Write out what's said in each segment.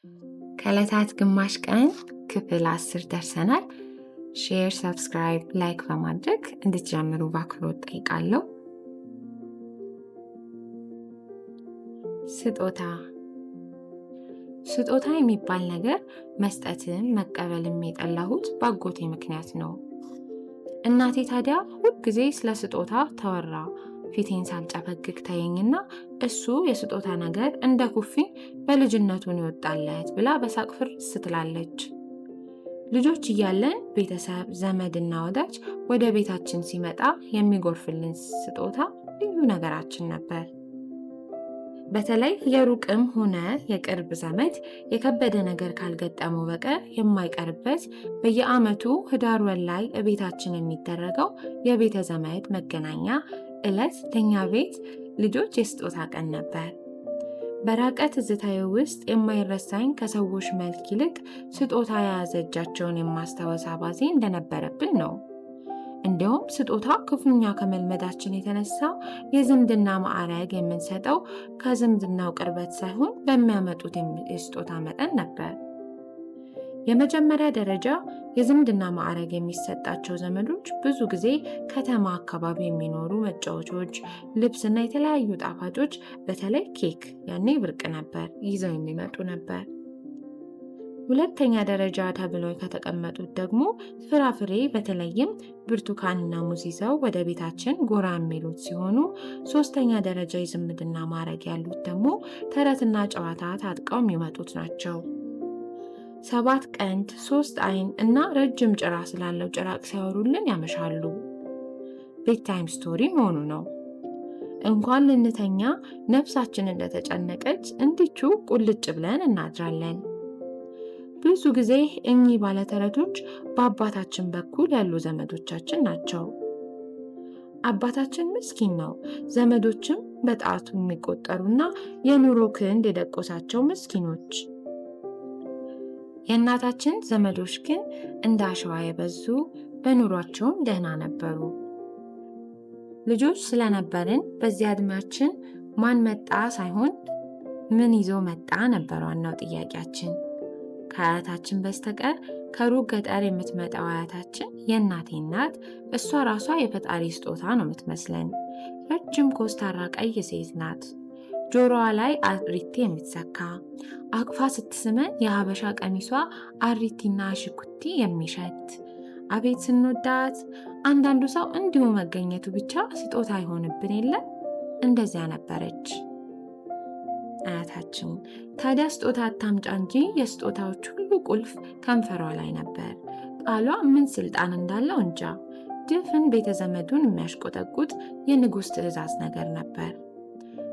ከዕለታት ግማሽ ቀን ክፍል 10 ደርሰናል። ሼር፣ ሰብስክራይብ፣ ላይክ በማድረግ እንድትጀምሩ በአክብሮት ጠይቃለሁ። ስጦታ የሚባል ነገር መስጠትም መቀበልም የጠላሁት በአጎቴ ምክንያት ነው። እናቴ ታዲያ ሁልጊዜ ስለ ስጦታ ተወራ ፊቴን ሳልጨፈግግ ታየኝና እሱ የስጦታ ነገር እንደ ኩፍኝ በልጅነቱን ይወጣለት ብላ በሳቅ ፍርስ ትላለች። ልጆች እያለን ቤተሰብ ዘመድና ወዳጅ ወደ ቤታችን ሲመጣ የሚጎርፍልን ስጦታ ልዩ ነገራችን ነበር። በተለይ የሩቅም ሆነ የቅርብ ዘመድ የከበደ ነገር ካልገጠመው በቀር የማይቀርበት በየዓመቱ ህዳር ወር ላይ ቤታችን የሚደረገው የቤተ ዘመድ መገናኛ ዕለት ለኛ ቤት ልጆች የስጦታ ቀን ነበር። በራቀ ትዝታዬ ውስጥ የማይረሳኝ ከሰዎች መልክ ይልቅ ስጦታ የያዘ እጃቸውን የማስታወስ አባዜ እንደነበረብን ነው። እንዲያውም ስጦታ ክፉኛ ከመልመዳችን የተነሳ የዝምድና ማዕረግ የምንሰጠው ከዝምድናው ቅርበት ሳይሆን በሚያመጡት የስጦታ መጠን ነበር። የመጀመሪያ ደረጃ የዝምድና ማዕረግ የሚሰጣቸው ዘመዶች ብዙ ጊዜ ከተማ አካባቢ የሚኖሩ መጫወቾች፣ ልብስና የተለያዩ ጣፋጮች በተለይ ኬክ ያኔ ብርቅ ነበር ይዘው የሚመጡ ነበር። ሁለተኛ ደረጃ ተብለው ከተቀመጡት ደግሞ ፍራፍሬ በተለይም ብርቱካንና ሙዝ ይዘው ወደ ቤታችን ጎራ የሚሉት ሲሆኑ፣ ሶስተኛ ደረጃ የዝምድና ማዕረግ ያሉት ደግሞ ተረትና ጨዋታ ታጥቀው የሚመጡት ናቸው። 7 ቀንድ 3 አይን እና ረጅም ጭራ ስላለው ጭራቅ ሲያወሩልን ያመሻሉ። ቤድ ታይም ስቶሪ መሆኑ ነው። እንኳን ልንተኛ ነፍሳችን እንደተጨነቀች እንዲቹ ቁልጭ ብለን እናድራለን። ብዙ ጊዜ እኚህ ባለተረቶች በአባታችን በኩል ያሉ ዘመዶቻችን ናቸው። አባታችን ምስኪን ነው፣ ዘመዶችም በጣቱ የሚቆጠሩና የኑሮ ክንድ የደቆሳቸው ምስኪኖች። የእናታችን ዘመዶች ግን እንደ አሸዋ የበዙ በኑሯቸውም ደህና ነበሩ። ልጆች ስለነበርን በዚያ ዕድሜያችን ማን መጣ ሳይሆን ምን ይዞ መጣ ነበር ዋናው ጥያቄያችን። ከአያታችን በስተቀር ከሩቅ ገጠር የምትመጣው አያታችን የእናቴ እናት እሷ ራሷ የፈጣሪ ስጦታ ነው የምትመስለን። ረጅም ኮስታራ ቀይ ሴት ናት። ጆሮዋ ላይ አሪቲ የምትሰካ አቅፋ ስትስመን የሀበሻ ቀሚሷ አሪቲና ሽኩቲ የሚሸት አቤት ስንወዳት! አንዳንዱ ሰው እንዲሁ መገኘቱ ብቻ ስጦታ ይሆንብን የለም? እንደዚያ ነበረች አያታችን። ታዲያ ስጦታ አታምጫ እንጂ የስጦታዎች ሁሉ ቁልፍ ከንፈሯ ላይ ነበር። ቃሏ ምን ስልጣን እንዳለው እንጃ። ድፍን ቤተ ዘመዱን የሚያሽቆጠቁጥ የንጉሥ ትእዛዝ ነገር ነበር።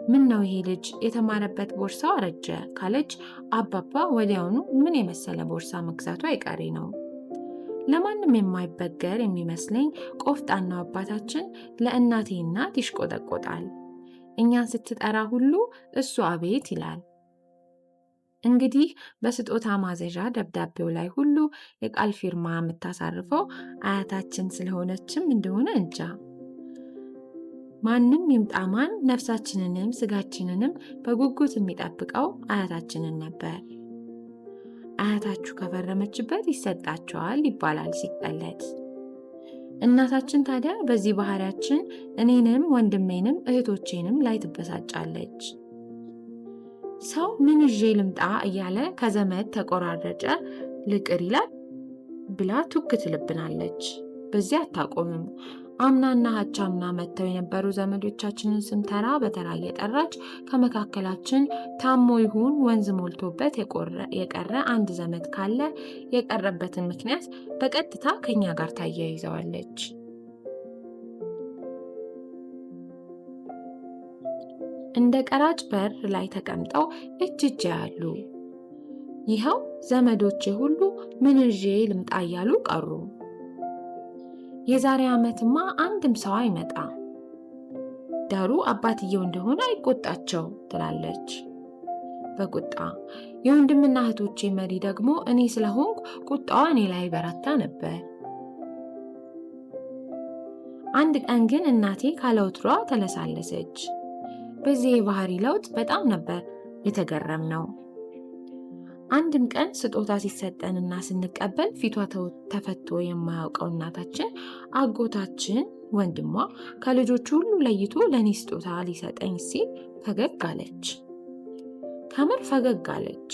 ምን ነው ይሄ ልጅ የተማረበት ቦርሳው አረጀ ካለች አባባ ወዲያውኑ ምን የመሰለ ቦርሳ መግዛቱ አይቀሬ ነው። ለማንም የማይበገር የሚመስለኝ ቆፍጣናው አባታችን ለእናቴ እናት ይሽቆጠቆጣል። እኛን ስትጠራ ሁሉ እሱ አቤት ይላል። እንግዲህ በስጦታ ማዘዣ ደብዳቤው ላይ ሁሉ የቃል ፊርማ የምታሳርፈው አያታችን ስለሆነችም እንደሆነ እንጃ። ማንም ይምጣማን ነፍሳችንንም ስጋችንንም በጉጉት የሚጠብቀው አያታችንን ነበር። አያታችሁ ከፈረመችበት ይሰጣቸዋል ይባላል ሲቀለድ። እናታችን ታዲያ በዚህ ባህሪያችን እኔንም ወንድሜንም እህቶቼንም ላይ ትበሳጫለች። ሰው ምን ይዤ ልምጣ እያለ ከዘመድ ተቆራረጨ ልቅር ይላል ብላ ቱክ ትልብናለች። በዚህ አታቆምም። አምናና ሀቻምና መጥተው የነበሩ ዘመዶቻችንን ስም ተራ በተራ እየጠራች ከመካከላችን ታሞ ይሁን ወንዝ ሞልቶበት የቀረ አንድ ዘመድ ካለ የቀረበትን ምክንያት በቀጥታ ከኛ ጋር ታያይዘዋለች። እንደ ቀራጭ በር ላይ ተቀምጠው እጅ ያያሉ። ይኸው ዘመዶቼ ሁሉ ምን ይዤ ልምጣ እያሉ ቀሩ። የዛሬ ዓመትማ አንድም ሰው አይመጣ፣ ዳሩ አባትየው እንደሆነ አይቆጣቸው ትላለች በቁጣ። የወንድምና እህቶቼ መሪ ደግሞ እኔ ስለሆንኩ ቁጣዋ እኔ ላይ በረታ ነበር። አንድ ቀን ግን እናቴ ካለውትሯ ተለሳለሰች። በዚህ የባህሪ ለውጥ በጣም ነበር የተገረምነው። አንድም ቀን ስጦታ ሲሰጠንና ስንቀበል ፊቷ ተፈቶ የማያውቀው እናታችን አጎታችን ወንድሟ ከልጆቹ ሁሉ ለይቶ ለእኔ ስጦታ ሊሰጠኝ ሲል ፈገግ አለች። ከምር ፈገግ አለች።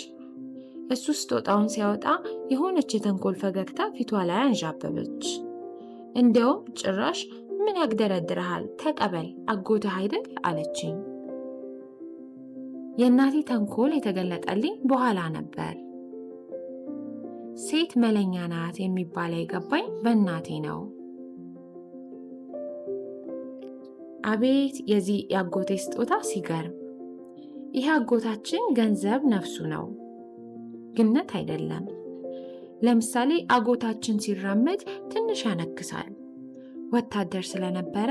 እሱ ስጦታውን ሲያወጣ የሆነች የተንኮል ፈገግታ ፊቷ ላይ አንዣበበች። እንዲያውም ጭራሽ ምን ያግደረድርሃል? ተቀበል፣ አጎትህ አይደል አለችኝ። የእናቴ ተንኮል የተገለጠልኝ በኋላ ነበር። ሴት መለኛ ናት የሚባለው የገባኝ በእናቴ ነው። አቤት የዚህ የአጎቴ ስጦታ ሲገርም! ይህ አጎታችን ገንዘብ ነፍሱ ነው፣ ግነት አይደለም። ለምሳሌ አጎታችን ሲራመድ ትንሽ ያነክሳል። ወታደር ስለነበረ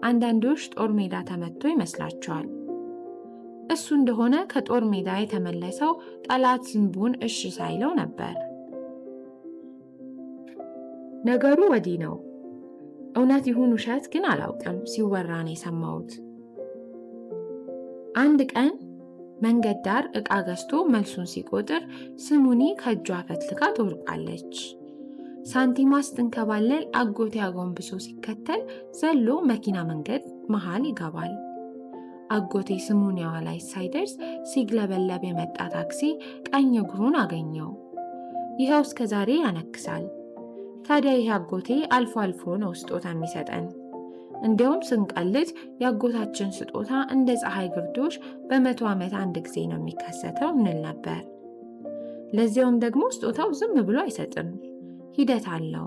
አንዳንዶች ጦር ሜዳ ተመቶ ይመስላቸዋል። እሱ እንደሆነ ከጦር ሜዳ የተመለሰው ጠላት ዝንቡን እሺ ሳይለው ነበር። ነገሩ ወዲህ ነው። እውነት ይሁን ውሸት ግን አላውቅም፣ ሲወራ ነው የሰማሁት። አንድ ቀን መንገድ ዳር ዕቃ ገዝቶ መልሱን ሲቆጥር ስሙኒ ከእጇ ፈትልካ ትወድቃለች። ሳንቲሟ ስትንከባለል አጎቴ አጎንብሶ ሲከተል ዘሎ መኪና መንገድ መሃል ይገባል። አጎቴ ስሙኒያዋ ላይ ሳይደርስ ሲግለበለብ የመጣ ታክሲ ቀኝ እግሩን አገኘው። ይኸው እስከ ዛሬ ያነክሳል። ታዲያ ይህ አጎቴ አልፎ አልፎ ነው ስጦታ የሚሰጠን። እንዲያውም ስንቀልድ የአጎታችን ስጦታ እንደ ፀሐይ ግርዶሽ በ100 ዓመት አንድ ጊዜ ነው የሚከሰተው እንል ነበር። ለዚያውም ደግሞ ስጦታው ዝም ብሎ አይሰጥም። ሂደት አለው፣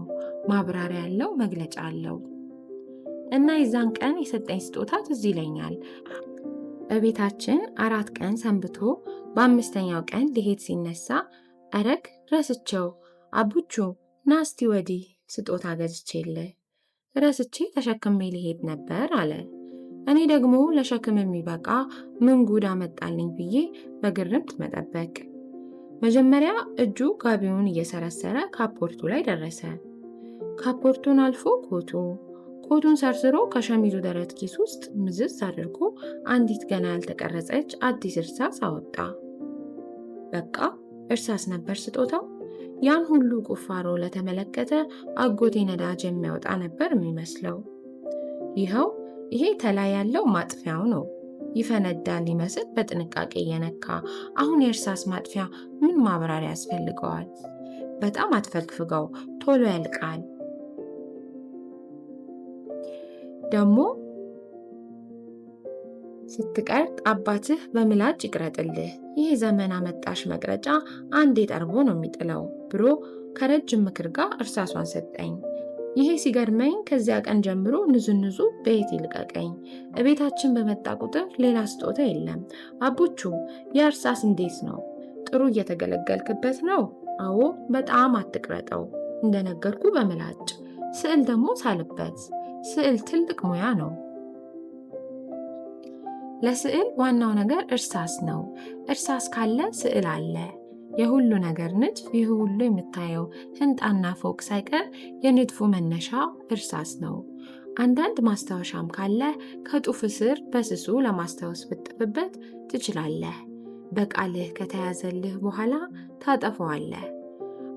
ማብራሪያ አለው፣ መግለጫ አለው። እና የዛን ቀን የሰጠኝ ስጦታ ትዝ ይለኛል። በቤታችን 4 ቀን ሰንብቶ በ5ኛው ቀን ሊሄድ ሲነሳ አረግ ረስቸው አቡቹ ናስቲ ወዲህ ስጦታ ገዝቼልህ ረስቼ ተሸክሜ ሊሄድ ነበር አለ። እኔ ደግሞ ለሸክም የሚበቃ ምን ጉድ አመጣልኝ ብዬ በግርምት መጠበቅ። መጀመሪያ እጁ ጋቢውን እየሰረሰረ ካፖርቱ ላይ ደረሰ። ካፖርቱን አልፎ ኮቱን ሰርስሮ ከሸሚዙ ደረት ኪስ ውስጥ ምዝዝ አድርጎ አንዲት ገና ያልተቀረጸች አዲስ እርሳስ አወጣ። በቃ እርሳስ ነበር ስጦታው። ያን ሁሉ ቁፋሮ ለተመለከተ አጎቴ ነዳጅ የሚያወጣ ነበር የሚመስለው። ይሄ ተላይ ያለው ማጥፊያው ነው። ይፈነዳል ሊመስል በጥንቃቄ እየነካ። አሁን የእርሳስ ማጥፊያ ምን ማብራሪያ ያስፈልገዋል? በጣም አትፈግፍገው፣ ቶሎ ያልቃል። ደግሞ ስትቀርጥ አባትህ በምላጭ ይቅረጥልህ፣ ይህ ዘመን አመጣሽ መቅረጫ አንዴ ጠርቦ ነው የሚጥለው ብሎ ከረጅም ምክር ጋር እርሳሷን ሰጠኝ። ይሄ ሲገርመኝ ከዚያ ቀን ጀምሮ ንዙንዙ በየት ይልቀቀኝ። እቤታችን በመጣ ቁጥር ሌላ ስጦታ የለም። አቡቹ የእርሳስ እንዴት ነው? ጥሩ እየተገለገልክበት ነው? አዎ፣ በጣም አትቅረጠው። እንደነገርኩ በምላጭ ስዕል ደግሞ ሳልበት። ስዕል ትልቅ ሙያ ነው። ለስዕል ዋናው ነገር እርሳስ ነው። እርሳስ ካለ ስዕል አለ። የሁሉ ነገር ንድፍ፣ ይህ ሁሉ የምታየው ህንጣና ፎቅ ሳይቀር የንድፉ መነሻ እርሳስ ነው። አንዳንድ ማስታወሻም ካለ ከጡፍ ስር በስሱ ለማስታወስ ብጥፍበት ትችላለህ። በቃልህ ከተያዘልህ በኋላ ታጠፈዋለህ።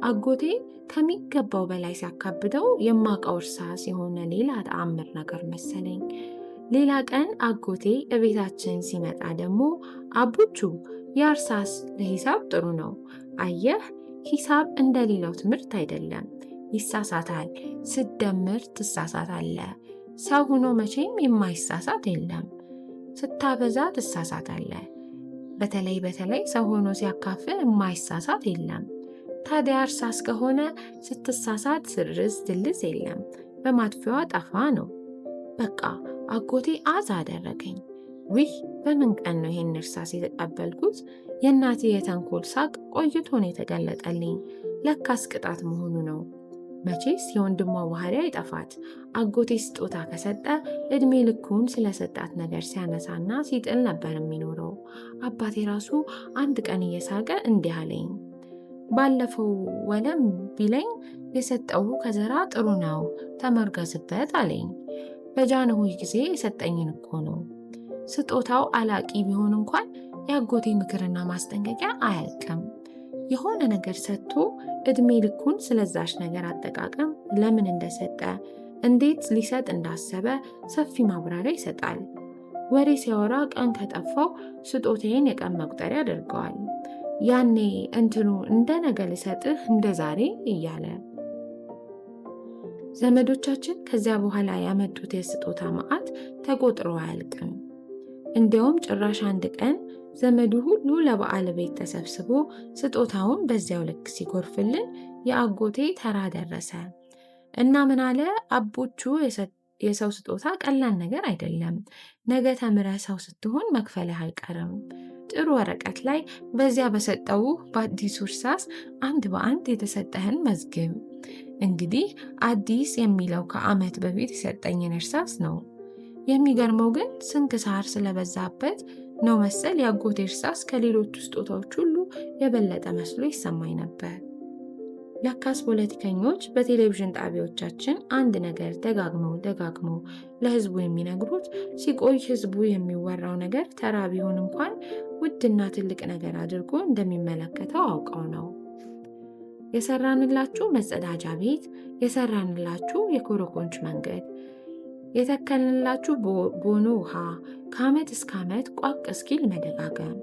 አጎቴ ከሚገባው በላይ ሲያካብደው የማውቀው እርሳስ የሆነ ሌላ ተአምር ነገር መሰለኝ። ሌላ ቀን አጎቴ እቤታችን ሲመጣ ደግሞ አቡቹ የእርሳስ ለሂሳብ ጥሩ ነው። አየህ፣ ሂሳብ እንደሌላው ትምህርት አይደለም። ይሳሳታል። ስትደምር ትሳሳታለህ። ሰው ሆኖ መቼም የማይሳሳት የለም። ስታበዛ ትሳሳታለህ። በተለይ ሰው ሆኖ ሲያካፍል የማይሳሳት የለም። ታዲያ እርሳስ ከሆነ ስትሳሳት ስርዝ ድልዝ የለም። በማጥፊያዋ ጠፋ ነው። በቃ አጎቴ አዛ አደረገኝ። ውይ በምን ቀን ነው ይሄን እርሳስ የተቀበልኩት? የእናቴ የተንኮል ሳቅ ቆይቶ ነው የተገለጠልኝ። ለካስ ቅጣት መሆኑ ነው። መቼስ የወንድሟ ባህሪ አይጠፋት። አጎቴ ስጦታ ከሰጠ እድሜ ልኩን ስለሰጣት ነገር ሲያነሳና ሲጥል ነበር የሚኖረው። አባቴ ራሱ አንድ ቀን እየሳቀ እንዲህ አለኝ። ባለፈው ወለም ቢለኝ የሰጠው ከዘራ ጥሩ ነው ተመርገዝበት አለኝ። በጃንሆይ ጊዜ የሰጠኝን እኮ ነው። ስጦታው አላቂ ቢሆን እንኳን የአጎቴ ምክርና ማስጠንቀቂያ አያልቅም። የሆነ ነገር ሰጥቶ እድሜ ልኩን ስለዛች ነገር አጠቃቀም ለምን እንደሰጠ፣ እንዴት ሊሰጥ እንዳሰበ ሰፊ ማብራሪያ ይሰጣል። ወሬ ሲያወራ ቀን ከጠፋው ስጦታዬን የቀን መቁጠሪያ ያደርገዋል። ያኔ እንትኑ እንደ ነገ ልሰጥህ እንደ ዛሬ እያለ። ዘመዶቻችን ከዚያ በኋላ ያመጡት የስጦታ መዓት ተቆጥሮ አያልቅም። እንዲያውም ጭራሽ አንድ ቀን ዘመዱ ሁሉ ለበዓል ቤት ተሰብስቦ ስጦታውን በዚያው ልክ ሲጎርፍልን የአጎቴ ተራ ደረሰ እና ምን አለ፣ አቦቹ የሰው ስጦታ ቀላል ነገር አይደለም። ነገ ተምረህ ሰው ስትሆን መክፈልህ አይቀርም። ጥሩ ወረቀት ላይ በዚያ በሰጠው በአዲሱ እርሳስ አንድ በአንድ የተሰጠህን መዝግብ። እንግዲህ አዲስ የሚለው ከዓመት በፊት የሰጠኝን እርሳስ ነው። የሚገርመው ግን ስንክሳር ስለበዛበት ነው መሰል የአጎቴ እርሳስ ከሌሎቹ ስጦታዎች ሁሉ የበለጠ መስሎ ይሰማኝ ነበር። ለካስ ፖለቲከኞች በቴሌቪዥን ጣቢያዎቻችን አንድ ነገር ደጋግመው ለህዝቡ የሚነግሩት ሲቆይ ህዝቡ የሚወራው ነገር ተራ ቢሆን እንኳን ውድና ትልቅ ነገር አድርጎ እንደሚመለከተው አውቀው ነው። የሰራንላችሁ መጸዳጃ ቤት፣ የሰራንላችሁ የኮረኮንች መንገድ፣ የተከልንላችሁ ቦኖ ውሃ ከዓመት እስከ ዓመት ቋቅ እስኪል መደጋገም።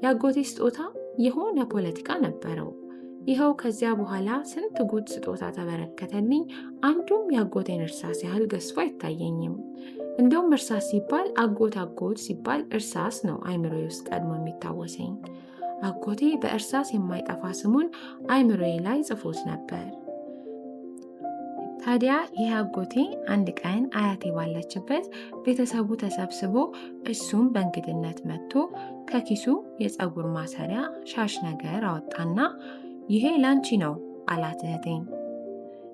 የአጎቴ ስጦታ የሆነ ፖለቲካ ነበረው። ይኸው ከዚያ በኋላ ስንት ጉድ ስጦታ ተበረከተልኝ። አንዱም የአጎቴን እርሳስ ያህል ገዝፎ አይታየኝም። እንደውም እርሳስ ሲባል አጎት ሲባል እርሳስ ነው አይምሮዬ ውስጥ ቀድሞ የሚታወሰኝ። አጎቴ በእርሳስ የማይጠፋ ስሙን አይምሮዬ ላይ ጽፎት ነበር። ታዲያ ይህ አጎቴ አንድ ቀን አያቴ ባለችበት ቤተሰቡ ተሰብስቦ እሱም በእንግድነት መጥቶ ከኪሱ የፀጉር ማሰሪያ ሻሽ ነገር አወጣና ይሄ ላንቺ ነው አላት እህቴን።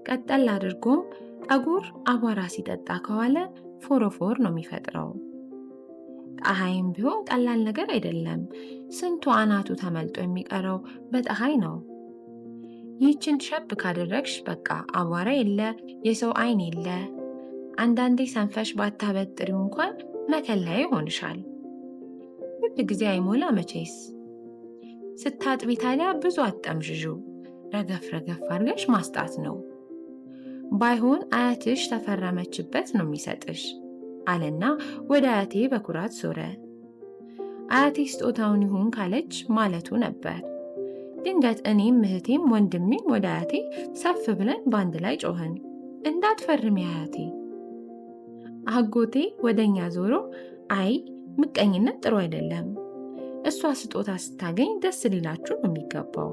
ቀጠል አድርጎም ጠጉር አቧራ ሲጠጣ ከዋለ ፎሮፎር ነው የሚፈጥረው። ፀሐይም ቢሆን ቀላል ነገር አይደለም። ስንቱ አናቱ ተመልጦ የሚቀረው በፀሐይ ነው። ይህችን ሸብ ካደረግሽ በቃ አቧራ የለ፣ የሰው አይን የለ። አንዳንዴ ሰንፈሽ ባታበጥሪው እንኳን መከለያ ይሆንሻል። ሁል ጊዜ አይሞላ መቼስ። ስታጥቢ ታዲያ ብዙ አትጠምዥዡ፣ ረገፍ አድርገሽ ማስጣት ነው። ባይሆን አያትሽ ተፈረመችበት ነው የሚሰጥሽ አለና ወደ አያቴ በኩራት ዞረ። አያቴ ስጦታውን ይሁን ካለች ማለቱ ነበር። ድንገት እኔም እህቴም ወንድሜም ወደ አያቴ ሰፍ ብለን በአንድ ላይ ጮህን፣ እንዳትፈርሚ አያቴ። አጎቴ ወደኛ ዞሮ አይ ምቀኝነት ጥሩ አይደለም፣ እሷ ስጦታ ስታገኝ ደስ ሊላችሁ ነው የሚገባው፣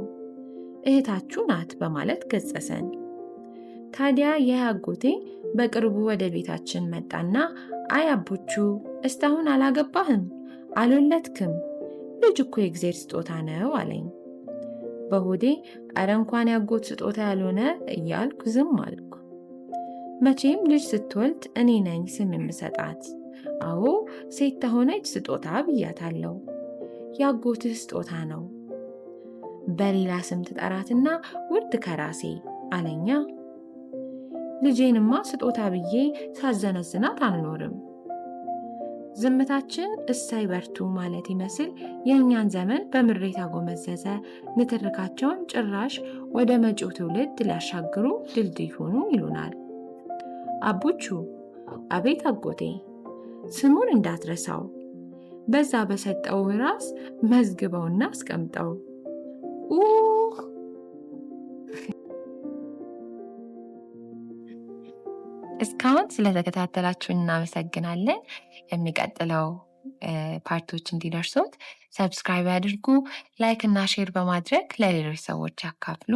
እህታችሁ ናት በማለት ገጸሰን። ታዲያ ይህ አጎቴ በቅርቡ ወደ ቤታችን መጣና አይ አቦቹ እስካሁን አላገባህም፣ አልወለድክም፣ ልጅ እኮ የእግዜር ስጦታ ነው አለኝ። በሆዴ አረ እንኳን ያጎት ስጦታ ያልሆነ እያልኩ ዝም አልኩ። መቼም ልጅ ስትወልድ እኔ ነኝ ስም የምሰጣት። አዎ ሴት ተሆነች ስጦታ ብያታለሁ። ያጎትህ ስጦታ ነው፣ በሌላ ስም ትጠራትና ውድ ከራሴ አለኛ። ልጄንማ ስጦታ ብዬ ሳዘነዝናት አልኖርም። ዝምታችን እሳይ በርቱ ማለት ይመስል የእኛን ዘመን በምሬት አጎመዘዘ። ንትርካቸውን ጭራሽ ወደ መጪው ትውልድ ሊያሻግሩ ድልድይ ሆኑ ይሉናል። አቡቹ አቤት አጎቴ፣ ስሙን እንዳትረሳው፣ በዛ በሰጠው ራስ መዝግበውና አስቀምጠው። እስካሁን ስለተከታተላችሁን እናመሰግናለን። የሚቀጥለው ፓርቶች እንዲደርሱት ሰብስክራይብ ያድርጉ፣ ላይክ እና ሼር በማድረግ ለሌሎች ሰዎች ያካፍሉ።